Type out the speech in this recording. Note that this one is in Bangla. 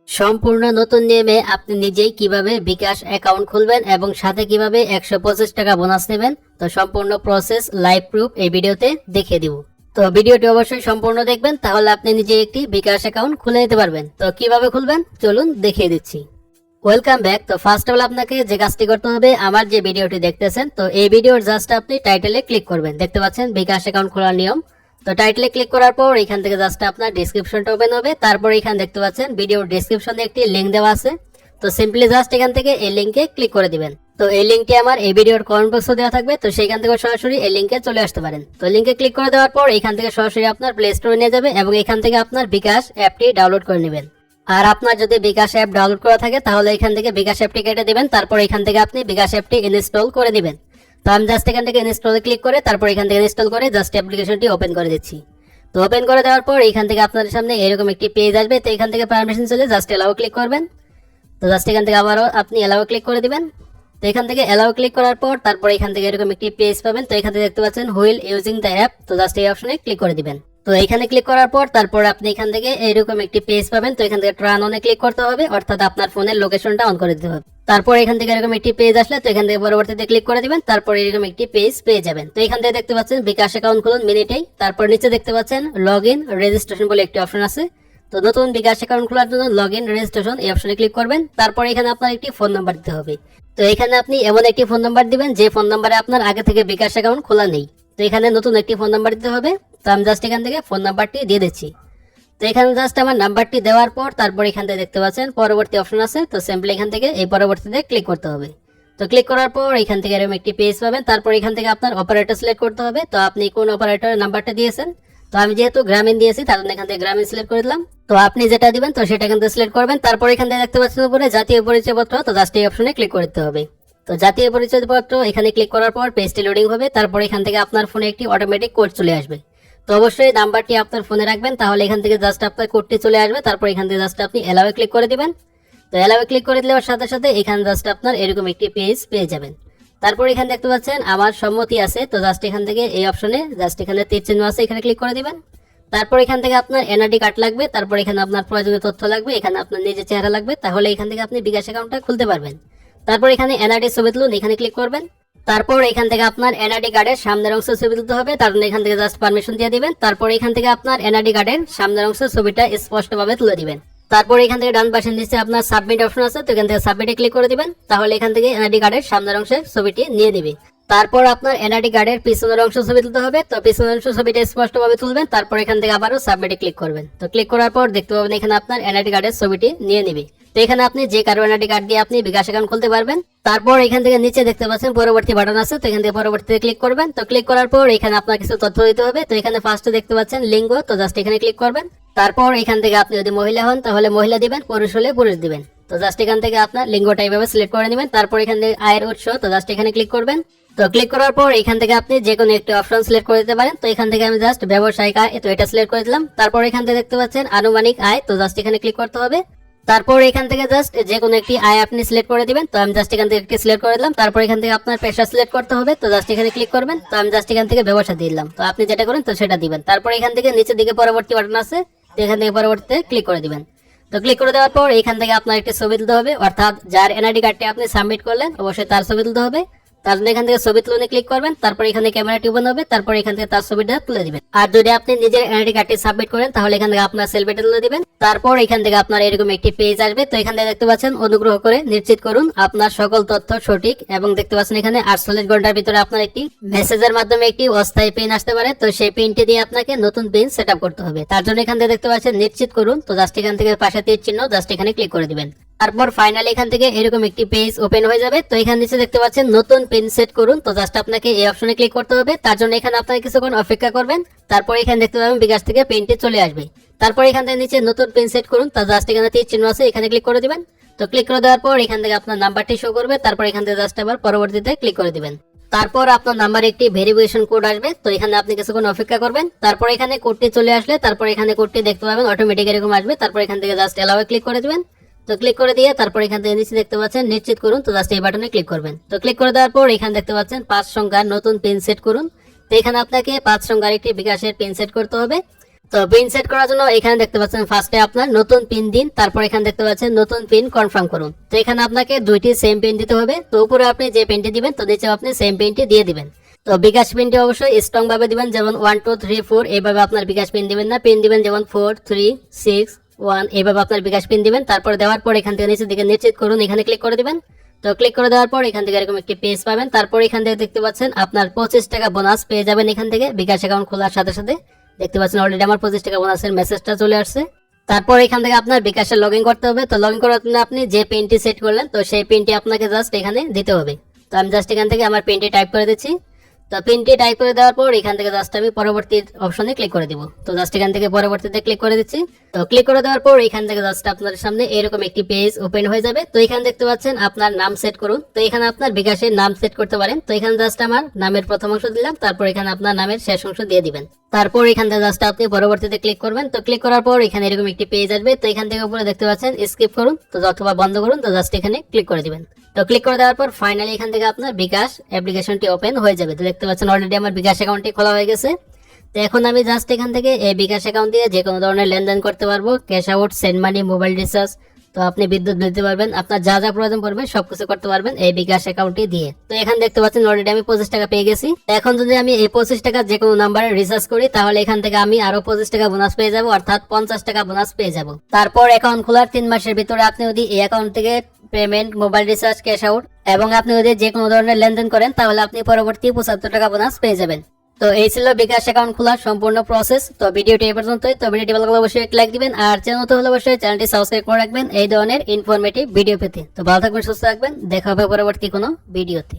সম্পূর্ণ নতুন নিয়মে আপনি নিজেই কিভাবে বিকাশ অ্যাকাউন্ট খুলবেন এবং সাথে কিভাবে 125 টাকা বোনাস নেবেন, তো সম্পূর্ণ প্রসেস লাইভ প্রুফ এই ভিডিওতে দেখিয়ে দিব। তো ভিডিওটি অবশ্যই সম্পূর্ণ দেখবেন, তাহলে আপনি নিজে একটি বিকাশ অ্যাকাউন্ট খুলে নিতে পারবেন। তো কিভাবে খুলবেন চলুন দেখিয়ে দিচ্ছি। Welcome back. তো ফার্স্ট অফ অল আপনাকে যে কাজটি করতে হবে, আমার যে ভিডিওটি দেখতেছেন, তো এই ভিডিওর জাস্ট আপনি টাইটেলে ক্লিক করবেন। দেখতে পাচ্ছেন বিকাশ অ্যাকাউন্ট খোলার নিয়ম। তো টাইটেলে ক্লিক করার পর এখান থেকে জাস্ট আপনার ডেসক্রিপশনটা ওপেন হবে। তারপর এখানে দেখতে পাচ্ছেন ভিডিওর ডেসক্রিপশনে একটি লিংক দেওয়া আছে। তো সিম্পলি জাস্ট এখান থেকে এই লিংকে ক্লিক করে দিবেন। তো এই লিংকটি আমার এই ভিডিওর কমেন্ট বক্সে দেওয়া থাকবে, তো সেইখান থেকে সরাসরি এই লিংকে চলে আসতে পারেন। তো লিংকে ক্লিক করে দেওয়ার পর এখান থেকে সরাসরি আপনার প্লে স্টোরে নিয়ে যাবে এবং এখান থেকে আপনার বিকাশ অ্যাপটি ডাউনলোড করে নেবেন। আর আপনার যদি বিকাশ অ্যাপ ডাউনলোড করা থাকে তাহলে এখান থেকে বিকাশ অ্যাপটি কেটে দিবেন। তারপর এখান থেকে আপনি বিকাশ অ্যাপটি ইনস্টল করে দিবেন। তো আমি জাস্ট এখান থেকে ইনস্টলে ক্লিক করে তারপর এখান থেকে ইনস্টল করে জাস্ট অ্যাপ্লিকেশনটি ওপেন করে দিচ্ছি। তো ওপেন করে দেওয়ার পর এখান থেকে আপনাদের সামনে এরকম একটি পেজ আসবে। তো এখান থেকে পারমিশন চলে জাস্ট এলাও ক্লিক করবেন। তো জাস্ট এখান থেকে আবারও আপনি এলাও ক্লিক করে দিবেন। তো এখান থেকে এলাও ক্লিক করার পর তারপর এখান থেকে এরকম একটি পেজ পাবেন। তো এখান থেকে দেখতে পাচ্ছেন হুইল ইউজিং দ্য অ্যাপ, তো জাস্ট এই অপশনে ক্লিক করে দিবেন। তো এখানে ক্লিক করার পর তারপর আপনি এখান থেকে এরকম একটি পেজ পাবেন। তো এখান থেকে টার্ন অনে ক্লিক করতে হবে, অর্থাৎ আপনার ফোনের লোকেশনটা অন করে দিতে হবে। তারপর এখান থেকে এরকম একটি পেজ আসলে তো এখান থেকে পরবর্তীতে ক্লিক করে দিবেন। তারপর এরকম একটি পেজ পেয়ে যাবেন। তো এখান থেকে দেখতে পাচ্ছেন বিকাশ অ্যাকাউন্ট খুলুন মিনিটেই। তারপর নিচে দেখতে পাচ্ছেন লগ ইন রেজিস্ট্রেশন বলে একটি অপশন আছে। তো নতুন বিকাশ অ্যাকাউন্ট খোলার জন্য লগ ইন রেজিস্ট্রেশন এই অপশনে ক্লিক করবেন। তারপর এখানে আপনার একটি ফোন নাম্বার দিতে হবে। তো এখানে আপনি এমন একটি ফোন নাম্বার দিবেন যে ফোন নাম্বারে আপনার আগে থেকে বিকাশ অ্যাকাউন্ট খোলা নেই। তো এখানে নতুন একটি ফোন নাম্বার দিতে হবে। তো আমি জাস্ট এখান থেকে ফোন নাম্বারটি দিয়ে দিচ্ছি। তো এখানে জাস্ট আমার নাম্বারটি দেওয়ার পর তারপর এখান থেকে দেখতে পাচ্ছেন পরবর্তী অপশন আছে। তো সিম্পলি এখান থেকে এই পরবর্তীতে ক্লিক করতে হবে। তো ক্লিক করার পর এখান থেকে এরকম একটি পেজ পাবেন। তারপর এখান থেকে আপনার অপারেটর সিলেক্ট করতে হবে। তো আপনি কোন অপারেটরের নাম্বারটা দিয়েছেন, তো আমি যেহেতু গ্রামীণ দিয়েছি তার জন্য এখান থেকে গ্রামীণ সিলেক্ট করে দিলাম। তো আপনি যেটা দিবেন তো সেটা এখান থেকে সিলেক্ট করবেন। তারপর এখান থেকে দেখতে পাচ্ছেন উপরে জাতীয় পরিচয়পত্র, তো জাস্ট এই অপশনে ক্লিক করতে হবে। তো জাতীয় পরিচয়পত্র এখানে ক্লিক করার পর পেজটি লোডিং হবে। তারপর এখান থেকে আপনার ফোনে একটি অটোমেটিক কোড চলে আসবে। তো অবশ্যই নাম্বারটি আপনার ফোনে রাখবেন, তাহলে এখান থেকে জাস্ট আপনার কোডটি চলে আসবে। তারপর এখান থেকে জাস্ট আপনি এলাওয়ে ক্লিক করে দিবেন। তো এলাওয়ে ক্লিক করে দেওয়ার সাথে সাথে এখানে জাস্ট আপনার এরকম একটি পেজ পেয়ে যাবেন। তারপর এখানে দেখতে পাচ্ছেন আমার সম্মতি আছে। তো জাস্ট এখান থেকে এই অপশনে জাস্ট এখানে তীর চিহ্ন আছে, এখানে ক্লিক করে দিবেন। তারপর এখান থেকে আপনার এনআইডি কার্ড লাগবে। তারপর এখানে আপনার প্রয়োজনীয় তথ্য লাগবে, এখানে আপনার নিজের চেহারা লাগবে, তাহলে এখান থেকে আপনি বিকাশ অ্যাকাউন্টটা খুলতে পারবেন। তারপর এখানে এনআইডি ছবি তুলুন, এখানে ক্লিক করবেন। তারপর এখান থেকে আপনার এনআইডি কার্ডের সামনের অংশ ছবি তুলতে হবে, তার জন্য এখান থেকে জাস্ট পারমিশন দিয়ে দিবেন। তারপর এখান থেকে আপনার এনআইডি কার্ডের সামনের অংশের ছবিটা স্পষ্টভাবে তুলে দিবেন। তারপর এখান থেকে ডান পাশের নিচে আপনার সাবমিট অপশন আছে, তো এখান থেকে সাবমিটে ক্লিক করে দিবেন। তাহলে এখান থেকে এনআইডি কার্ডের সামনের অংশের ছবিটি নিয়ে দিবে। তারপর আপনার এনআইডি কার্ডের পিছনের অংশ ছবি তুলতে হবে। তো পিছনের অংশ ছবিটা স্পষ্টভাবে তুলবেন। তারপর এখান থেকে আবারও সাবমিটে ক্লিক করবেন। তো ক্লিক করার পর দেখতে পাবেন এখানে আপনার এনআইডি কার্ডের ছবিটি নিয়ে নিবে। তো এখানে আপনি যে কারো এনআইডি কার্ড দিয়ে আপনি বিকাশ অ্যাকাউন্ট খুলতে পারবেন। তারপর এখান থেকে নিচে দেখতে পাচ্ছেন পরবর্তী বাটন আছে, তো এখান থেকে পরবর্তীতে ক্লিক করবেন। তো ক্লিক করার পর এখানে আপনার কিছু তথ্য দিতে হবে। তো এখানে ফার্স্টে দেখতে পাচ্ছেন লিঙ্গ, তো জাস্ট এখানে ক্লিক করবেন। তারপর এখান থেকে আপনি যদি মহিলা হন তাহলে মহিলা দিবেন, পুরুষ হলে পুরুষ দিবেন। তো জাস্ট এখান থেকে আপনার লিঙ্গটা এইভাবে সিলেক্ট করে নেবেন। তারপর এখান থেকে আয়ের উৎস, তো জাস্ট এখানে ক্লিক করবেন। তো ক্লিক করার পর এখান থেকে আপনি যে কোনো একটি অপশন সিলেক্ট করে দিতে পারেন। তো এখান থেকে আমি জাস্ট ব্যবসায়িক আয়, তো এটা সিলেক্ট করে দিলাম। তারপর এখান থেকে দেখতে পাচ্ছেন আনুমানিক আয়, তো জাস্ট এখানে ক্লিক করতে হবে। তারপর এখান থেকে জাস্ট যে কোনো একটি আয় আপনি সিলেক্ট করে দিবেন। তো আমি জাস্ট এখান থেকে একটি সিলেক্ট করে দিলাম। তারপর এখান থেকে আপনার পেশা সিলেক্ট করতে হবে। তো জাস্ট এখানে ক্লিক করবেন। তো আমি জাস্ট এখান থেকে ব্যবসা দিয়ে দিলাম। তো আপনি যেটা করেন তো সেটা দিবেন। তারপর এখান থেকে নিচের দিকে পরবর্তী বাটন আছে, তো এখান থেকে পরবর্তীতে ক্লিক করে দিবেন। তো ক্লিক করে দেওয়ার পর এখান থেকে আপনার একটি ছবি তুলতে হবে, অর্থাৎ যার এনআইডি কার্ডটি আপনি সাবমিট করলেন অবশ্যই তার ছবি তুলতে হবে। তার জন্য এখান থেকে ছবি তুলনে ক্লিক করবেন। তারপর এখানে ক্যামেরাটি ওপেন হবে। তারপর এখান থেকে তার ছবিটা তুলে দিবেন। আর যদি আপনি নিজের এনআইডি কার্ডটি সাবমিট করেন তাহলে এখান থেকে আপনার সেলফিটা তুলে দিবেন। তারপর এখান থেকে আপনার এরকম একটি পেজ আসবে। তো এখান থেকে দেখতে পাচ্ছেন অনুগ্রহ করে নিশ্চিত করুন আপনার সকল তথ্য সঠিক, এবং দেখতে পাচ্ছেন এখানে 48 ঘন্টার ভিতরে আপনার একটি মেসেজের মাধ্যমে একটি অস্থায়ী পিন আসতে পারে। তো সেই পিনটি দিয়ে আপনাকে নতুন পিন সেট আপ করতে হবে। তার জন্য এখান থেকে দেখতে পাচ্ছেন নিশ্চিত করুন, তো জাস্ট এখান থেকে পাশে তীর চিহ্ন জাস্ট এখানে ক্লিক করে দিবেন। তারপর ফাইনালি এখান থেকে এরকম একটি পেজ ওপেন হয়ে যাবে। তো এখানে নিচে দেখতে পাচ্ছেন নতুন পিন সেট করুন, তো জাস্ট আপনাকে এই অপশনে ক্লিক করতে হবে। তার জন্য এখানে আপনাকে কিছুক্ষণ অপেক্ষা করবেন। তারপর এখানে দেখতে পাবেন বিকাশ থেকে পিনটি চলে আসবে। তারপর এখান থেকে নিচে নতুন পিন সেট করুন, তো জাস্ট এখানে তীর চিহ্ন আছে, এখানে ক্লিক করে দিবেন। তো ক্লিক করে দেওয়ার পর এখান থেকে আপনার নাম্বারটি শো করবে। তারপর এখান থেকে জাস্ট আবার পরবর্তীতে ক্লিক করে দিবেন। তারপর আপনার নাম্বারে একটি ভেরিফিকেশন কোড আসবে। তো এখানে আপনি কিছুক্ষণ অপেক্ষা করবেন। তারপর এখানে কোডটি চলে আসলে তারপর এখানে কোডটি দেখতে পাবেন অটোমেটিক এরকম আসবে। তারপর এখান থেকে জাস্ট এলাওয়ে ক্লিক করে দিবেন। তো ক্লিক করে দিয়ে তারপর এখান থেকে নিচে দেখতে পাচ্ছেন নিশ্চিত করুন, তো জাস্ট এই বাটনে ক্লিক করবেন। তো ক্লিক করে দেওয়ার পর এখানে দেখতে পাচ্ছেন 5 সংখ্যার নতুন পিন সেট করুন। তো এখানে আপনাকে 5 সংখ্যার একটি বিকাশের পিন সেট করতে হবে। তো পিন সেট করার জন্য এখানে দেখতে পাচ্ছেন ফার্স্টে আপনার নতুন পিন দিন, তারপর এখানে দেখতে পাচ্ছেন নতুন পিন কনফার্ম করুন। তো এখানে আপনাকে দুইটি সেম পিন দিতে হবে। তো উপরে আপনি যে পিনটি দিবেন তো নিচে আপনি সেম পিনটি দিয়ে দিবেন। তো বিকাশ পিনটি অবশ্যই স্ট্রং ভাবে দিবেন, যেমন 1 2 3 4 এইভাবে আপনার বিকাশ পিন দিবেন না, পিন দিবেন যেমন 4 3 6 1 এইভাবে আপনার বিকাশ পিন দিবেন। তারপর দেওয়ার পর এখান থেকে নিচের দিকে নিশ্চিত করুন, এখানে ক্লিক করে দিবেন। তো ক্লিক করে দেওয়ার পর এখান থেকে এরকম একটি পেজ পাবেন। তারপর এখান থেকে দেখতে পাচ্ছেন আপনার 25 টাকা বোনাস পেয়ে যাবেন। এখান থেকে বিকাশ অ্যাকাউন্ট খোলার সাথে সাথে দেখতে পাচ্ছেন অলরেডি আমার 25 টাকা বোনাসের মেসেজটা চলে আসছে। তারপর এখান থেকে আপনার বিকাশে লগ ইন করতে হবে। তো লগ ইন করার জন্য আপনি যে পিনটি সেট করলেন তো সেই পিনটি আপনাকে জাস্ট এখানে দিতে হবে। তো আমি জাস্ট এখান থেকে আমার পিনটি টাইপ করে দিচ্ছি। তো পিনটি টাইপ করে দেওয়ার পর এখান থেকে জাস্ট আমি পরবর্তী অপশনে ক্লিক করে দিব। তো জাস্ট এখান থেকে পরবর্তীতে ক্লিক করে দিচ্ছি। তো ক্লিক করে দেওয়ার পর এখান থেকে জাস্ট আপনার সামনে এরকম একটি পেজ ওপেন হয়ে যাবে। তো এখানে দেখতে পাচ্ছেন আপনার নাম সেট করুন। তো এখানে আপনার বিকাশের নাম সেট করতে পারেন। তো এখানে জাস্ট আমার নামের প্রথম অংশ দিলাম, তারপর এখানে আপনার নামের শেষ অংশ দিয়ে দিবেন। তারপর এখান থেকে জাস্ট আপনি পরবর্তীতে ক্লিক করবেন। তো ক্লিক করার পর এখানে এরকম একটি পেজ আসবে। তো এখান থেকে উপরে দেখতে পাচ্ছেন স্কিপ করুন তো অথবা বন্ধ করুন। তো জাস্ট এখানে ক্লিক করে দিবেন। তো ক্লিক করে দেওয়ার পর ফাইনালি এখান থেকে আপনার বিকাশ অ্যাপ্লিকেশনটি ওপেন হয়ে যাবে। তো দেখতে পাচ্ছেন অলরেডি আমার বিকাশ অ্যাকাউন্টটি খোলা হয়ে গেছে। তো এখন আমি জাস্ট এখান থেকে এই বিকাশ অ্যাকাউন্ট দিয়ে যে কোনো ধরনের লেনদেন করতে পারবো, cash out, send money, mobile recharge, তো আপনি বিদ্যুৎ বিল দিতে পারবেন, আপনার যা যা প্রয়োজন পড়বে সবকিছু করতে পারবেন এই বিকাশ অ্যাকাউন্টটি দিয়ে। তো এখানে দেখতে পাচ্ছেন অলরেডি আমি 25 টাকা পেয়ে গেছি। এখন যদি আমি এই 25 টাকা যে কোনো নাম্বারে রিচার্জ করি তাহলে এখান থেকে আমি আরো 25 টাকা বোনাস পেয়ে যাবো, অর্থাৎ 50 টাকা বোনাস পেয়ে যাবো। তারপর অ্যাকাউন্ট খোলার 3 মাসের ভিতরে আপনি যদি এই অ্যাকাউন্ট থেকে payment, mobile recharge, cash out এবং আপনি যদি যে কোনো ধরনের লেনদেন করেন তাহলে আপনি পরবর্তী 75 টাকা বোনাস পেয়ে যাবেন। তো এই ছিল বিকাশ অ্যাকাউন্ট খোলার সম্পূর্ণ প্রসেস। তো ভিডিওটি এই পর্যন্তই। তো ভিডিওটি ভালো লাগলে অবশ্যই লাইক দিবেন, আর চ্যানেল নতুন হলে অবশ্যই চ্যানেলটি সাবস্ক্রাইব করে রাখবেন এই ধরনের ইনফরমেটিভ ভিডিও পেতে। তো ভালো থাকবেন, সুস্থ থাকবেন, দেখা হবে পরবর্তী কোনো ভিডিওতে।